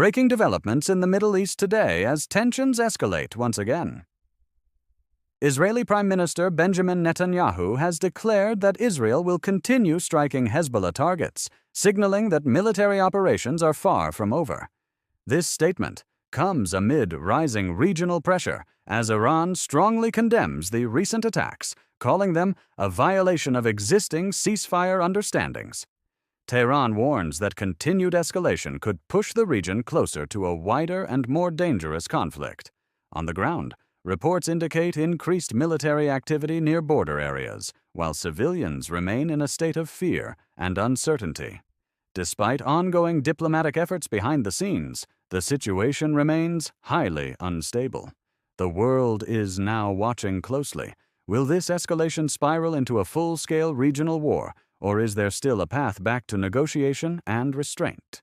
breaking developments in the Middle East today as tensions escalate once again. Israeli Prime Minister Benjamin Netanyahu has declared that Israel will continue striking Hezbollah targets, signaling that military operations are far from over. This statement comes amid rising regional pressure as Iran strongly condemns the recent attacks, calling them a violation of existing ceasefire understandings. Tehran warns that continued escalation could push the region closer to a wider and more dangerous conflict. On the ground, reports indicate increased military activity near border areas, while civilians remain in a state of fear and uncertainty. Despite ongoing diplomatic efforts behind the scenes, the situation remains highly unstable. The world is now watching closely. Will this escalation spiral into a full-scale regional war, or is there still a path back to negotiation and restraint?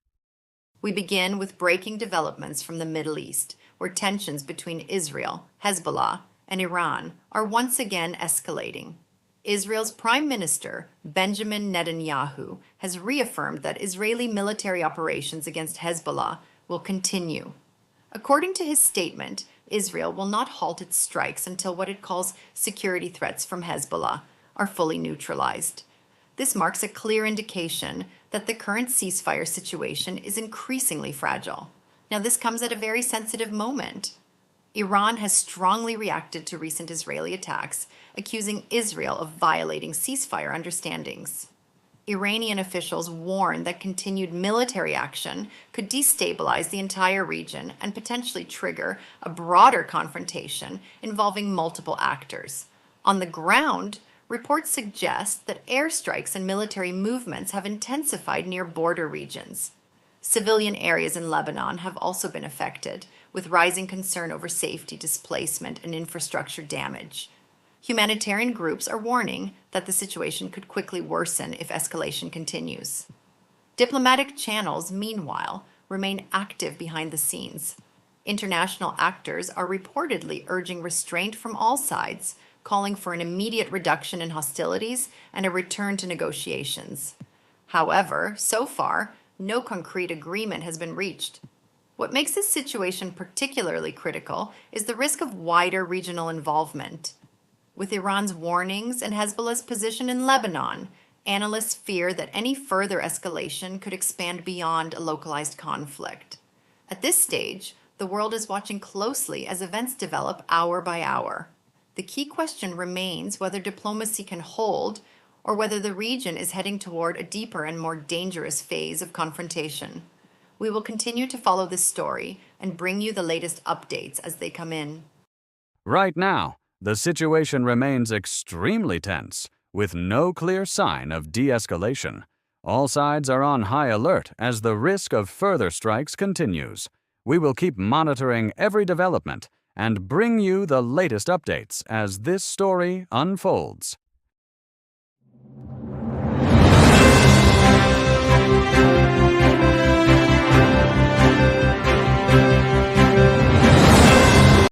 We begin with breaking developments from the Middle East, where tensions between Israel, Hezbollah, and Iran are once again escalating. Israel's Prime Minister, Benjamin Netanyahu, has reaffirmed that Israeli military operations against Hezbollah will continue. According to his statement, Israel will not halt its strikes until what it calls security threats from Hezbollah are fully neutralized. This marks a clear indication that the current ceasefire situation is increasingly fragile. Now, this comes at a very sensitive moment. Iran has strongly reacted to recent Israeli attacks, accusing Israel of violating ceasefire understandings. Iranian officials warn that continued military action could destabilize the entire region and potentially trigger a broader confrontation involving multiple actors. On the ground, reports suggest that airstrikes and military movements have intensified near border regions. Civilian areas in Lebanon have also been affected, with rising concern over safety displacement and infrastructure damage. Humanitarian groups are warning that the situation could quickly worsen if escalation continues. Diplomatic channels, meanwhile, remain active behind the scenes. International actors are reportedly urging restraint from all sides, calling for an immediate reduction in hostilities and a return to negotiations. However, so far, no concrete agreement has been reached. What makes this situation particularly critical is the risk of wider regional involvement. With Iran's warnings and Hezbollah's position in Lebanon, analysts fear that any further escalation could expand beyond a localized conflict. At this stage, the world is watching closely as events develop hour by hour. The key question remains whether diplomacy can hold or whether the region is heading toward a deeper and more dangerous phase of confrontation. We will continue to follow this story and bring you the latest updates as they come in. Right now, the situation remains extremely tense, with no clear sign of de-escalation. All sides are on high alert as the risk of further strikes continues. We will keep monitoring every development and bring you the latest updates as this story unfolds.